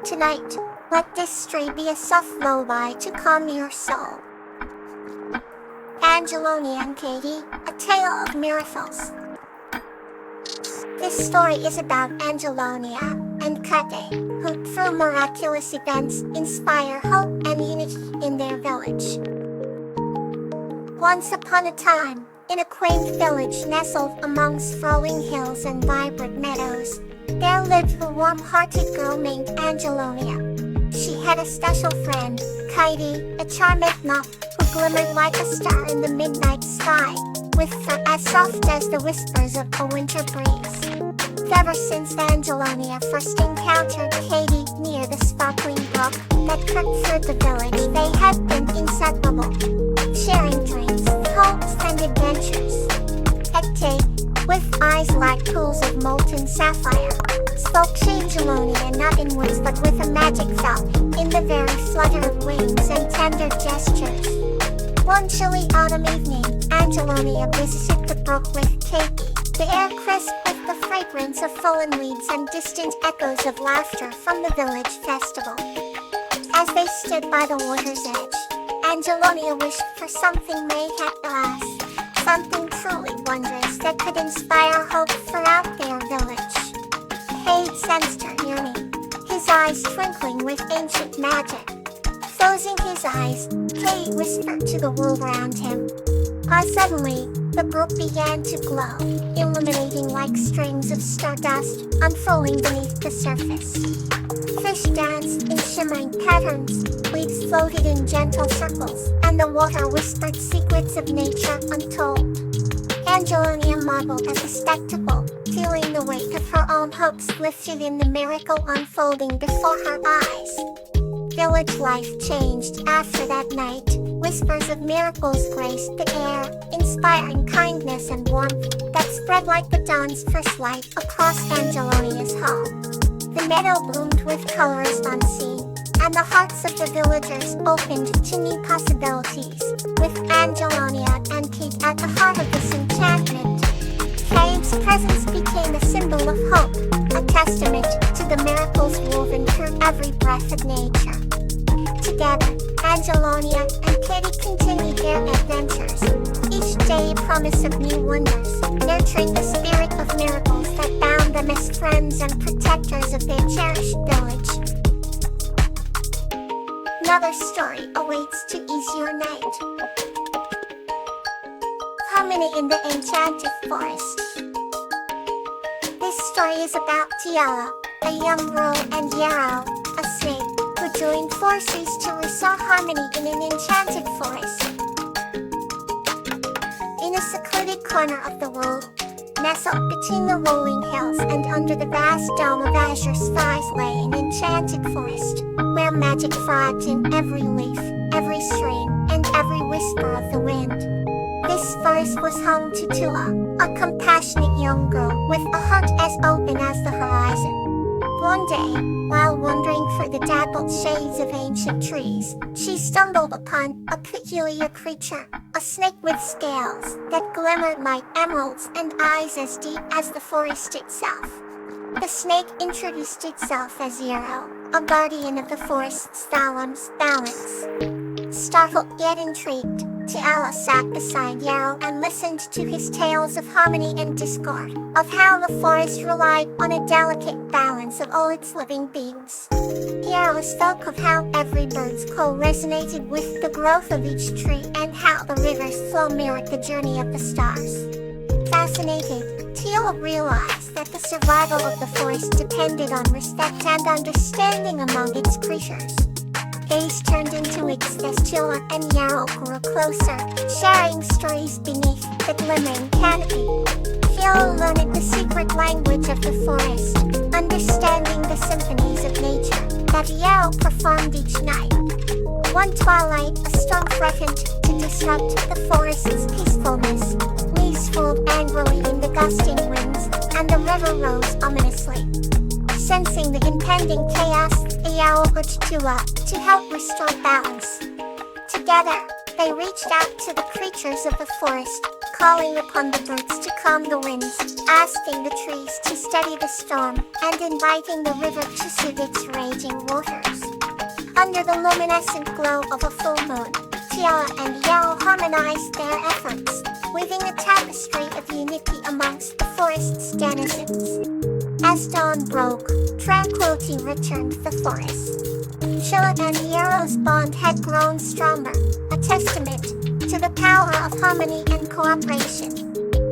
Tonight, let this story be a soft lullaby to calm your soul. Angelonia and Katie, a tale of miracles. This story is about Angelonia and Katie, who through miraculous events inspire hope and unity in their village. Once upon a time, in a quaint village nestled amongst rolling hills and vibrant meadows, there lived a warm-hearted girl named Angelonia. She had a special friend, Katie, a charming nymph who glimmered like a star in the midnight sky, with fur as soft as the whispers of a winter breeze. Ever since Angelonia first encountered Katie near the sparkling brook that crept through the village, they had been inseparable, sharing dreams, hopes, and adventures. Katie, with eyes like pools of molten sapphire, spoke Angelonia not in words but with a magic felt in the very flutter of wings and tender gestures. One chilly autumn evening, Angelonia visited the brook with Katie, the air crisp with the fragrance of fallen leaves and distant echoes of laughter from the village festival. As they stood by the water's edge, Angelonia wished for something miraculous, something truly wondrous that could inspire hope throughout their village. Cade sensed her yearning, his eyes twinkling with ancient magic. Closing his eyes, Cade whispered to the world around him. Suddenly, the brook began to glow, illuminating like strings of stardust, unfurling beneath the surface. Fish danced in shimmering patterns, leaves floated in gentle circles, and the water whispered secrets of nature untold. Angelonia marveled at the spectacle, feeling the weight of her own hopes lifted in the miracle unfolding before her eyes. Village life changed after that night. Whispers of miracles graced the air, inspiring kindness and warmth that spread like the dawn's first light across Angelonia's home. The meadow bloomed with colors unseen, and the hearts of the villagers opened to new possibilities, with Angelonia and Kate at the heart of this enchantment. Kate's presence became a symbol of hope, a testament to the miracles woven through every breath of nature. Together, Angelonia and Katie continued their adventures, each day a promise of new wonders, nurturing the spirit of miracles that bound them as friends and protectors of their cherished village. Another story awaits to ease your night. Harmony in the Enchanted Forest. This story is about Tiara, a young girl, and Yarrow, a snake, who joined forces to restore harmony in an enchanted forest. In a secluded corner of the world, nestled between the rolling hills and under the vast dome of azure skies lay an enchanted forest, where magic thrived in every leaf, every stream, and every whisper of the wind. This forest was home to Tula, a compassionate young girl with a heart as open as the horizon. One day, while wandering through the dappled shades of ancient trees, she stumbled upon a peculiar creature, a snake with scales that glimmered like emeralds and eyes as deep as the forest itself. The snake introduced itself as Yarrow, a guardian of the forest's balance. Startled yet intrigued, Tiara sat beside Yarrow and listened to his tales of harmony and discord, of how the forest relied on a delicate balance of all its living beings. Yarrow spoke of how every bird's call resonated with the growth of each tree and how the river's flow mirrored the journey of the stars. Fascinated, Tiara realized that the survival of the forest depended on respect and understanding among its creatures. Gaze turned into ecstasy as Tula and Yarrow grew closer, sharing stories beneath the glimmering canopy. Yarrow learned the secret language of the forest, understanding the symphonies of nature that Yarrow performed each night. One twilight, a storm threatened to disrupt the forest's peacefulness. Leaves swirled angrily in the gusting winds, and the river rose ominously. Sensing the impending chaos, Yarrow urged Tula to help restore balance. Together, they reached out to the creatures of the forest, calling upon the birds to calm the winds, asking the trees to steady the storm, and inviting the river to soothe its raging waters. Under the luminescent glow of a full moon, Tiala and Yao harmonized their efforts, weaving a tapestry of unity amongst the forest's denizens. As dawn broke, tranquility returned to the forest. Sheila and Yaro's bond had grown stronger, a testament to the power of harmony and cooperation.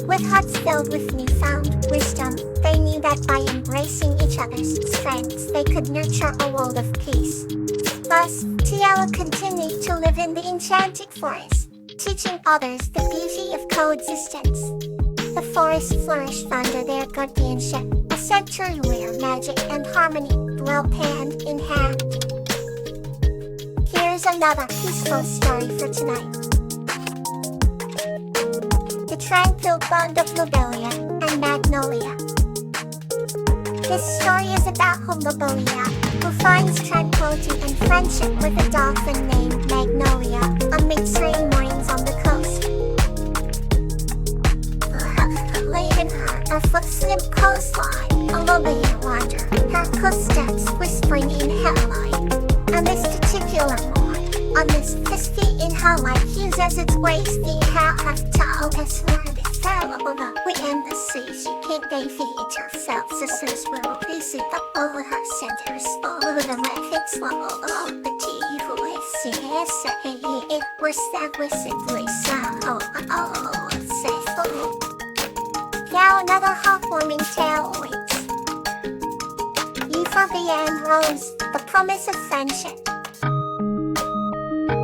With hearts filled with newfound wisdom, they knew that by embracing each other's strengths they could nurture a world of peace. Thus, Tiala continued to live in the enchanting forest, teaching others the beauty of coexistence. The forest flourished under their guardianship, a century where magic and harmony dwelt hand in hand. Here's another peaceful story for tonight. The tranquil bond of Lobelia and Magnolia. This story is about Lobelia, who finds tranquility and friendship with a dolphin named Magnolia on mid-spring mornings on the coast. Late in her foot-slip coastline, Lobelia wandered, her footsteps whispering in helllight. On this particular morning, on this feet in her light uses its waist, the half tall as word is fallible. We in the sea, she can't defeat herself, sisters will visit the over her centers, over the left, swallow the tea, who is saying it was that we simply so, now another heartwarming tale awaits. Euphorbia and Rose, the promise of friendship.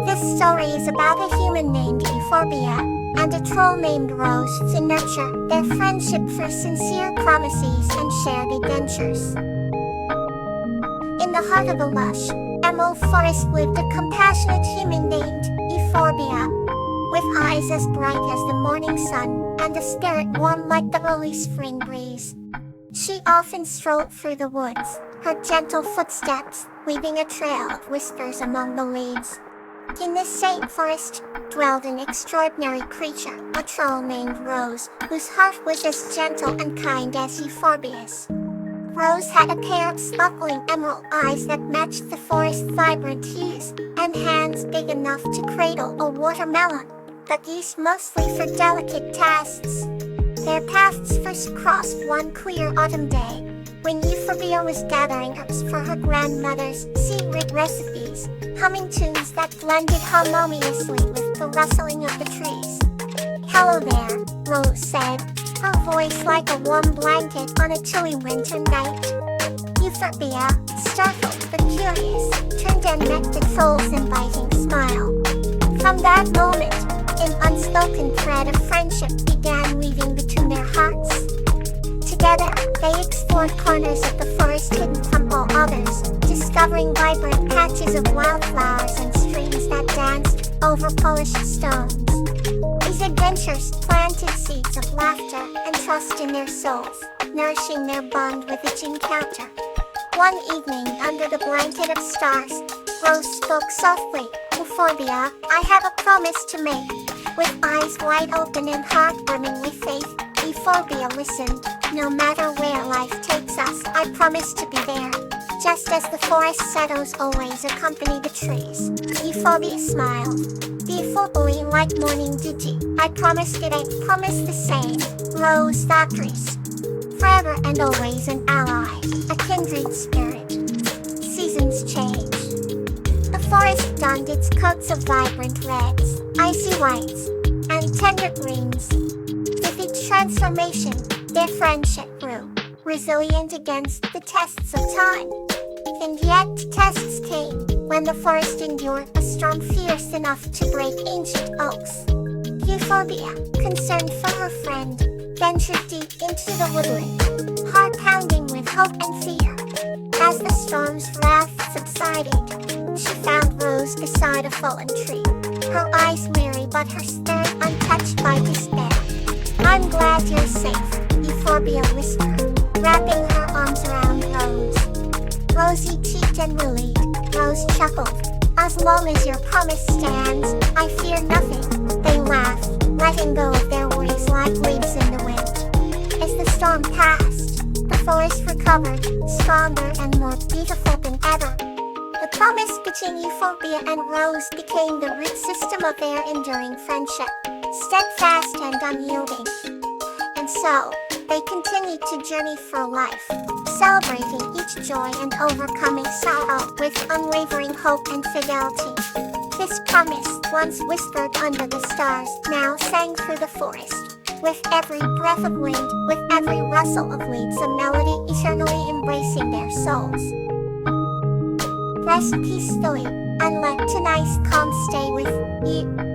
This story is about a human named Euphorbia and a troll named Rose to nurture their friendship for sincere promises and shared adventures. In the heart of the lush, emerald forest lived a compassionate human named Euphorbia, with eyes as bright as the morning sun and a spirit warm like the early spring breeze. She often strolled through the woods, her gentle footsteps weaving a trail of whispers among the leaves. In this same forest dwelled an extraordinary creature, a troll named Rose, whose heart was as gentle and kind as Euphorbia's. Rose had a pair of sparkling emerald eyes that matched the forest's vibrant hues, and hands big enough to cradle a watermelon, but used mostly for delicate tasks. Their paths first crossed one clear autumn day, when Euphorbia was gathering herbs for her grandmother's secret recipes, humming tunes that blended harmoniously with the rustling of the trees. "Hello there," Rose said, her voice like a warm blanket on a chilly winter night. Euphorbia, startled but curious, turned and met the troll's inviting smile. From that moment, an unspoken thread of friendship began weaving between their hearts. Together, they explored corners of the forest hidden from all others, discovering vibrant patches of wildflowers and streams that danced over polished stones. These adventures planted seeds of laughter and trust in their souls, nourishing their bond with each encounter. One evening, under the blanket of stars, Rose spoke softly. "Euphorbia, I have a promise to make." With eyes wide open and heart brimming with faith, Euphorbia listened. "No matter where life takes us, I promise to be there. Just as the forest shadows always accompany the trees." Euphorbia smiled. "Beautifully like morning duty, I promised it, I promised the same." Rose Thackeray's. Forever and always an ally, a kindred spirit. Seasons change. The forest donned its coats of vibrant reds, icy whites, and tender greens. With each transformation, their friendship grew, resilient against the tests of time. And yet tests came, when the forest endured a storm fierce enough to break ancient oaks. Euphorbia, concerned for her friend, ventured deep into the woodland, heart pounding with hope and fear. As the storm's wrath subsided, she found Rose beside a fallen tree, her eyes weary but her spirit untouched by despair. "I'm glad you're safe," Euphorbia whispered, wrapping her arms around Rose. Rosy cheeked and relieved, Rose chuckled. "As long as your promise stands, I fear nothing." They laughed, letting go of their worries like leaves in the wind. As the storm passed, the forest recovered, stronger and more beautiful than ever. The promise between Euphorbia and Rose became the root system of their enduring friendship, steadfast and unyielding. And so, they continued to journey through life, celebrating each joy and overcoming sorrow with unwavering hope and fidelity. This promise, once whispered under the stars, now sang through the forest. With every breath of wind, with every rustle of leaves, a melody eternally embracing their souls. Rest peacefully, and let tonight's calm stay with you.